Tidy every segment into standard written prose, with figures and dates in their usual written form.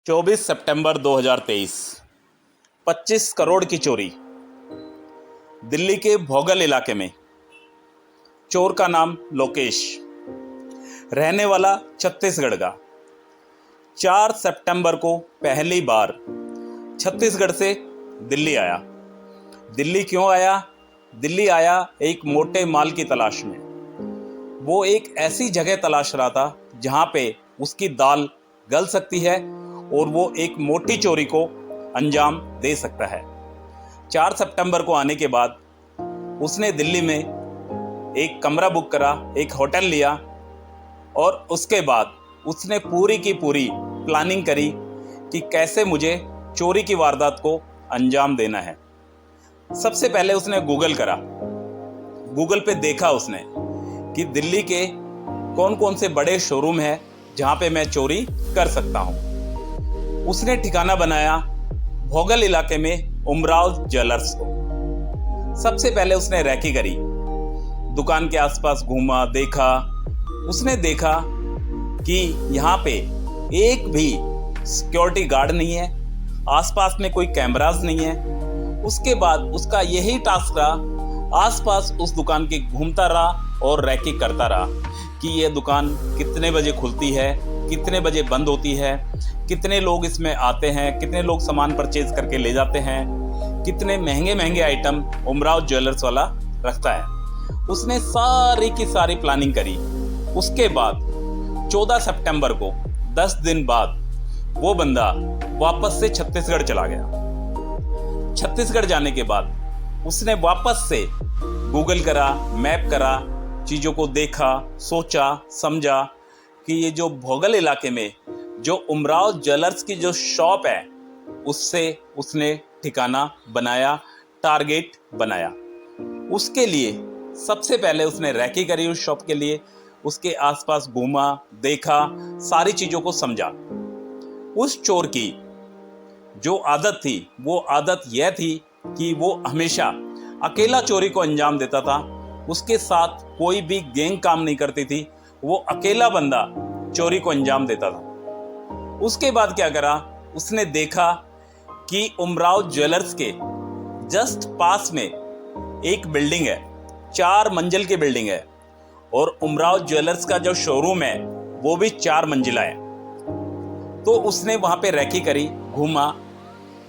24 सितंबर 2023। 25 करोड़ की चोरी दिल्ली के भोगल इलाके में। चोर का नाम लोकेश, रहने वाला छत्तीसगढ़ का। 4 सितंबर को पहली बार छत्तीसगढ़ से दिल्ली आया। दिल्ली क्यों आया? दिल्ली आया एक मोटे माल की तलाश में। वो एक ऐसी जगह तलाश रहा था जहां पे उसकी दाल गल सकती है और वो एक मोटी चोरी को अंजाम दे सकता है। 4 सितंबर को आने के बाद उसने दिल्ली में एक कमरा बुक करा, एक होटल लिया और उसके बाद उसने पूरी की पूरी प्लानिंग करी कि कैसे मुझे चोरी की वारदात को अंजाम देना है। सबसे पहले उसने गूगल करा। गूगल पे देखा उसने कि दिल्ली के कौन कौन से बड़े शोरूम हैं जहां पे मैं चोरी कर सकता हूं। उसने ठिकाना बनाया भोगल इलाके में उमराव ज्वेलर्स को। सबसे पहले उसने रैकी करी, दुकान के आसपास घूमा, देखा। उसने देखा कि यहाँ पे एक भी सिक्योरिटी गार्ड नहीं है, आसपास में कोई कैमरास नहीं है। उसके बाद उसका यही टास्क रहा, आसपास उस दुकान के घूमता रहा और रैकी करता रहा कि ये दुकान कितने बजे खुलती है, कितने बजे बंद होती है, कितने लोग इसमें आते हैं, कितने लोग सामान परचेज करके ले जाते हैं, कितने महंगे महंगे आइटम उमराव ज्वेलर्स वाला रखता है। उसने सारी की सारी प्लानिंग करी। उसके बाद 14 सितंबर को 10 दिन बाद वो बंदा वापस से छत्तीसगढ़ चला गया। छत्तीसगढ़ जाने के बाद उसने वापस से गूगल करा, मैप करा, चीज़ों को देखा, सोचा, समझा कि ये जो भोगल इलाके में जो उमराव ज्वेलर्स की जो शॉप है उससे उसने ठिकाना बनाया, टारगेट बनाया। उसके लिए सबसे पहले उसने रैकी करी उस शॉप के लिए। उसके आसपास घूमा, देखा, सारी चीज़ों को समझा। उस चोर की जो आदत थी वो आदत यह थी कि वो हमेशा अकेला चोरी को अंजाम देता था। उसके साथ कोई भी गैंग काम नहीं करती थी, वो अकेला बंदा चोरी को अंजाम देता था। उसके बाद क्या करा, उसने देखा कि उमराव ज्वेलर्स के जस्ट पास में एक बिल्डिंग है, 4 मंजिल की बिल्डिंग है और उमराव ज्वेलर्स का जो शोरूम है वो भी 4 मंजिला है। तो उसने वहां पे रैकी करी, घूमा।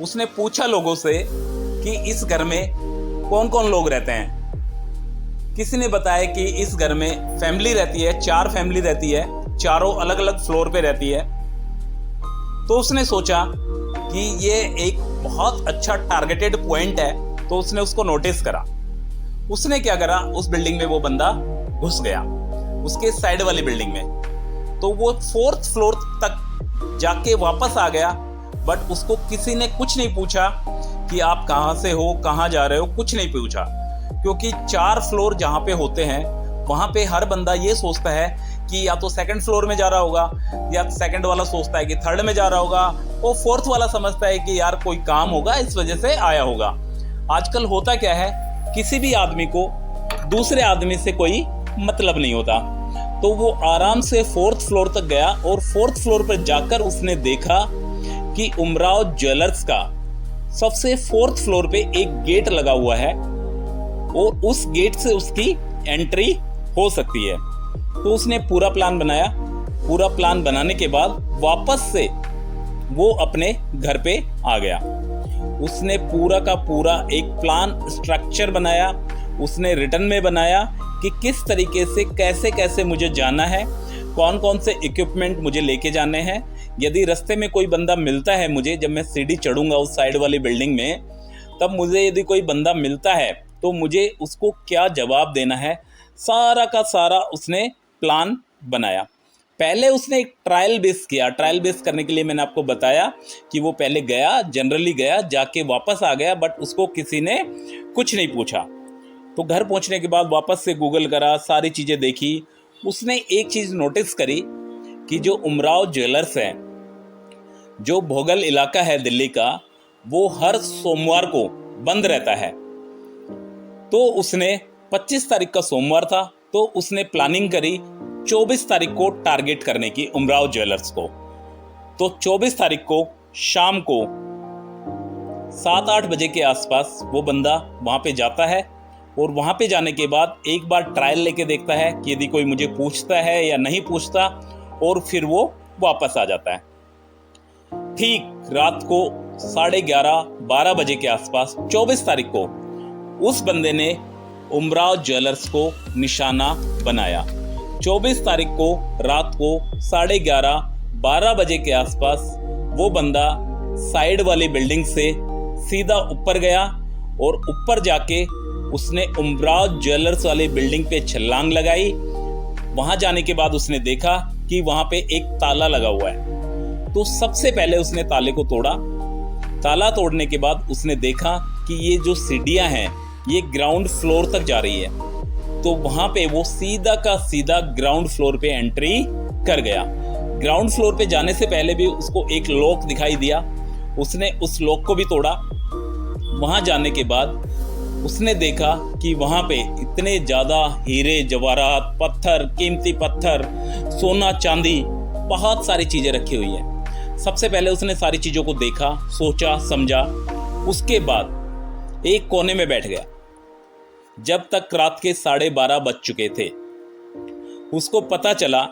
उसने पूछा लोगों से कि इस घर में कौन कौन लोग रहते हैं। किसी ने बताया कि इस घर में फैमिली रहती है, 4 फैमिली रहती है, चारों अलग अलग फ्लोर पे रहती है। तो उसने सोचा कि ये एक बहुत अच्छा टारगेटेड पॉइंट है, तो उसने उसको नोटिस करा। उसने क्या करा, उस बिल्डिंग में वो बंदा घुस गया, उसके साइड वाली बिल्डिंग में। तो वो 4th फ्लोर तक जाके वापस आ गया, बट उसको किसी ने कुछ नहीं पूछा कि आप कहाँ से हो, कहाँ जा रहे हो, कुछ नहीं पूछा। क्योंकि 4 फ्लोर जहाँ पे होते हैं वहाँ पे हर बंदा ये सोचता है कि या तो 2nd फ्लोर में जा रहा होगा, या 2nd वाला सोचता है कि 3rd में जा रहा होगा, और 4th वाला समझता है कि यार कोई काम होगा इस वजह से आया होगा। आजकल होता क्या है, किसी भी आदमी को दूसरे आदमी से कोई मतलब नहीं होता। तो वो आराम से 4th फ्लोर तक गया और 4th फ्लोर पर जाकर उसने देखा कि उमराव ज्वेलर्स का सबसे 4th फ्लोर पे एक गेट लगा हुआ है और उस गेट से उसकी एंट्री हो सकती है। तो उसने पूरा प्लान बनाया। पूरा प्लान बनाने के बाद वापस से वो अपने घर पे आ गया। उसने पूरा का पूरा एक प्लान स्ट्रक्चर बनाया। उसने रिटर्न में बनाया कि किस तरीके से कैसे कैसे मुझे जाना है, कौन कौन से इक्विपमेंट मुझे लेके जाने हैं। यदि रास्ते में कोई बंदा मिलता है मुझे, जब मैं सीढ़ी चढ़ूंगा उस साइड वाली बिल्डिंग में, तब मुझे यदि कोई बंदा मिलता है तो मुझे उसको क्या जवाब देना है, सारा का सारा उसने प्लान बनाया। पहले उसने एक ट्रायल बेस किया। ट्रायल बेस करने के लिए मैंने आपको बताया कि वो पहले गया, जनरली गया, जाके वापस आ गया, बट उसको किसी ने कुछ नहीं पूछा। तो घर पहुंचने के बाद वापस से गूगल करा, सारी चीज़ें देखी। उसने एक चीज़ नोटिस करी कि जो उमराव ज्वेलर्स है, जो भोगल इलाका है दिल्ली का, वो हर सोमवार को बंद रहता है। तो उसने 25 तारीख का सोमवार था, तो उसने प्लानिंग करी 24 तारीख को टारगेट करने की उमराव ज्वेलर्स को। तो 24 तारीख को शाम को 7-8 बजे के आसपास वो बंदा वहाँ पे जाता है और वहाँ पे जाने के बाद एक बार ट्रायल लेके देखता है कि यदि कोई मुझे पूछता है या नहीं पूछता, और फिर वो वापस आ जाता है। ठीक रात को 11:30-12 बजे के आसपास 24 तारीख को उस बंदे ने उमराव ज्वेलर्स को निशाना बनाया। 24 तारीख को रात को 11:30-12 बजे के आसपास वो बंदा साइड वाली बिल्डिंग से सीधा ऊपर गया और ऊपर जाके उसने उमराव ज्वेलर्स वाली बिल्डिंग पे छलांग लगाई। वहां जाने के बाद उसने देखा कि वहां पे एक ताला लगा हुआ है। तो सबसे पहले उसने ताले को तोड़ा। ताला तोड़ने के बाद उसने देखा कि ये जो सीढ़ियां हैं ये ग्राउंड फ्लोर तक जा रही है। तो वहां पे वो सीधा का सीधा ग्राउंड फ्लोर पे एंट्री कर गया। ग्राउंड फ्लोर पे जाने से पहले भी उसको एक लॉक दिखाई दिया, उसने उस लॉक को भी तोड़ा। वहां जाने के बाद उसने देखा कि वहां पे इतने ज्यादा हीरे जवाहरात, पत्थर, कीमती पत्थर, सोना चांदी, बहुत सारी चीजें रखी हुई है। सबसे पहले उसने सारी चीजों को देखा, सोचा, समझा। उसके बाद एक कोने में बैठ गया। जब तक रात के 12:30 बज चुके थे, उसको पता चला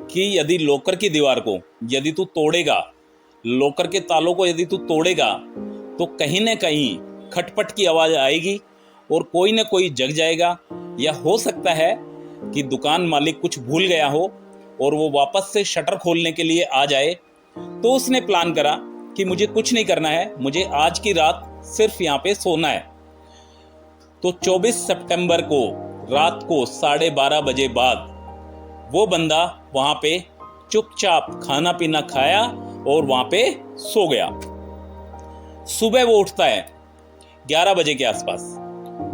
कि यदि लॉकर की दीवार को यदि तू तोड़ेगा, लॉकर के तालों को यदि तू तोड़ेगा, तो कहीं ना कहीं खटपट की आवाज आएगी और कोई ना कोई जग जाएगा, या हो सकता है कि दुकान मालिक कुछ भूल गया हो और वो वापस से शटर खोलने के लिए आ जाए। तो उसने प्लान करा कि मुझे कुछ नहीं करना है, मुझे आज की रात सिर्फ यहाँ पे सोना है। तो 24 सितंबर को रात को 12:30 बजे बाद वो बंदा वहां पे चुपचाप खाना पीना खाया और वहां पे सो गया। सुबह वो उठता है 11 बजे के आसपास,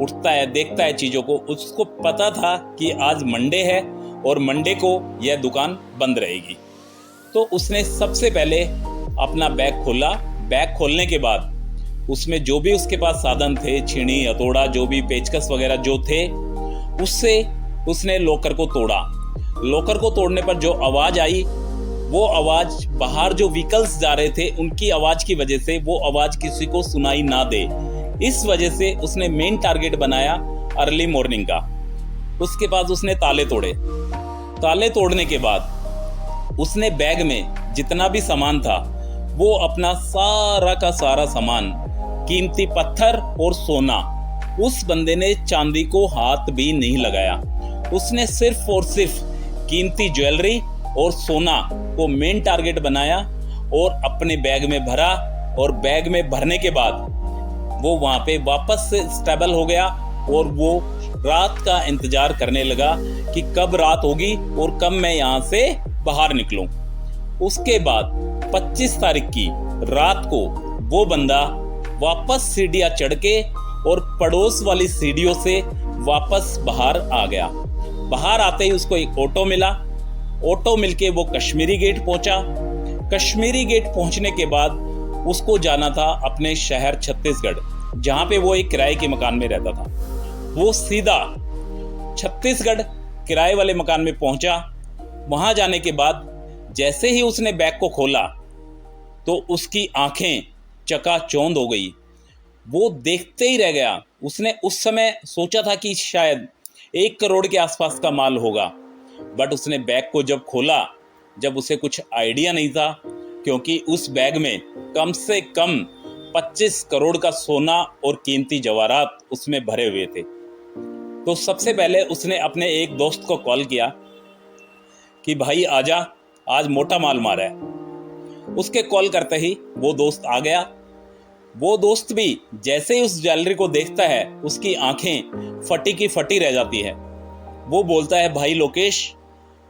उठता है, देखता है चीजों को। उसको पता था कि आज मंडे है और मंडे को यह दुकान बंद रहेगी। तो उसने सबसे पहले अपना बैग खोला। बैग खोलने के बाद उसमें जो भी उसके पास साधन थे, छीनी, हथौड़ा, जो भी पेचकस वगैरह जो थे, उससे उसने लॉकर को तोड़ा। लॉकर को तोड़ने पर जो आवाज आई, वो आवाज बाहर जो व्हीकल्स जा रहे थे उनकी आवाज की वजह से वो आवाज किसी को सुनाई ना दे, इस वजह से उसने मेन टारगेट बनाया अर्ली मॉर्निंग का। उसके बाद उसने ताले तोड़े। ताले तोड़ने के बाद उसने बैग में जितना भी सामान था वो अपना सारा का सारा सामान, कीमती पत्थर और सोना, उस बंदे ने चांदी को हाथ भी नहीं लगाया। उसने सिर्फ और सिर्फ कीमती ज्वेलरी और सोना को मेन टारगेट बनाया और अपने बैग में भरा। और बैग में भरने के बाद वो वहां पे वापस से स्टेबल हो गया और वो रात का इंतजार करने लगा कि कब रात होगी और कब मैं यहाँ से बाहर निकलूं। उसके बाद 25 तारीख की रात को वो बंदा वापस सीढ़ियां चढ़ के और पड़ोस वाली सीढ़ियों से वापस बाहर आ गया। बाहर आते ही उसको एक ऑटो मिला। ऑटो मिलके वो कश्मीरी गेट पहुंचा। कश्मीरी गेट पहुंचने के बाद उसको जाना था अपने शहर छत्तीसगढ़, जहां पे वो एक किराए के मकान में रहता था। वो सीधा छत्तीसगढ़ किराए वाले मकान में पहुंचा। वहां जाने के बाद जैसे ही उसने बैग को खोला तो उसकी आंखें चकाचौंध हो गई। वो देखते ही रह गया। उसने उस समय सोचा था कि शायद 1 करोड़ के आसपास का माल होगा, बट उसने बैग को जब खोला, जब उसे कुछ आइडिया नहीं था, क्योंकि उस बैग में कम से कम 25 करोड़ का सोना और कीमती जवाहरात उसमें भरे हुए थे। तो सबसे पहले उसने अपने एक दोस्त को कॉल किया कि भाई आजा, आज मोटा माल मारा है। उसके कॉल करते ही वो दोस्त आ गया। वो दोस्त भी जैसे ही उस ज्वेलरी को देखता है उसकी आंखें फटी की फटी रह जाती है। वो बोलता है, भाई लोकेश,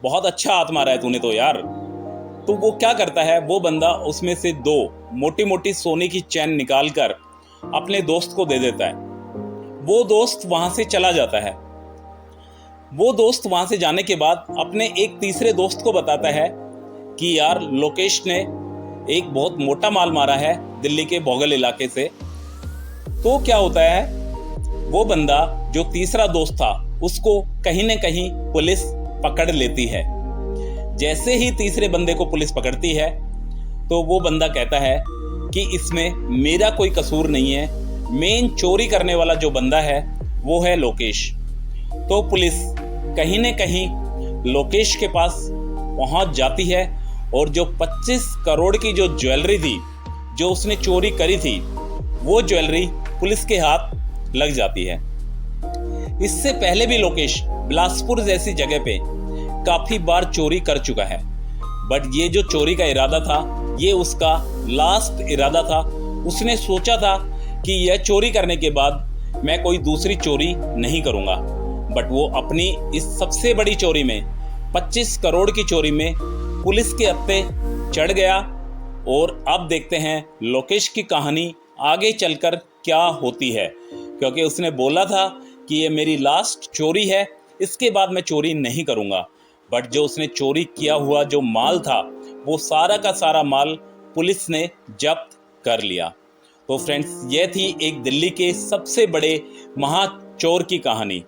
बहुत अच्छा हाथ मारा है तूने तो यार। तो वो क्या करता है, वो बंदा उसमें से 2 मोटी मोटी सोने की चैन निकालकर अपने दोस्त को दे देता है। वो दोस्त वहां से चला जाता है। वो दोस्त वहां से जाने के बाद अपने एक तीसरे दोस्त को बताता है कि यार लोकेश ने एक बहुत मोटा माल मारा है दिल्ली के भोगल इलाके से। तो क्या होता है, वो बंदा जो तीसरा दोस्त था उसको कहीं न कहीं पुलिस पकड़ लेती है। जैसे ही तीसरे बंदे को पुलिस पकड़ती है, तो वो बंदा कहता है कि इसमें मेरा कोई कसूर नहीं है, मेन चोरी करने वाला जो बंदा है वो है लोकेश। तो पुलिस कहीं न कहीं लोकेश के पास पहुंच जाती है और जो 25 करोड़ की जो ज्वेलरी थी जो उसने चोरी करी थी वो ज्वेलरी पुलिस के हाथ लग जाती है। इससे पहले भी लोकेश बिलासपुर जैसी जगह पे काफ़ी बार चोरी कर चुका है, बट ये जो चोरी का इरादा था ये उसका लास्ट इरादा था। उसने सोचा था कि यह चोरी करने के बाद मैं कोई दूसरी चोरी नहीं करूँगा, बट वो अपनी इस सबसे बड़ी चोरी में 25 करोड़ की चोरी में पुलिस के हत्थे चढ़ गया। और अब देखते हैं लोकेश की कहानी आगे चलकर क्या होती है, क्योंकि उसने बोला था कि ये मेरी लास्ट चोरी है, इसके बाद मैं चोरी नहीं करूँगा। बट जो उसने चोरी किया हुआ जो माल था वो सारा का सारा माल पुलिस ने जब्त कर लिया। तो फ्रेंड्स, ये थी एक दिल्ली के सबसे बड़े महाचोर की कहानी।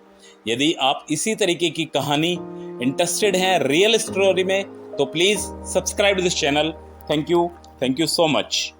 यदि आप इसी तरीके की कहानी इंटरेस्टेड हैं रियल स्टोरी में तो please subscribe this channel. Thank you so much.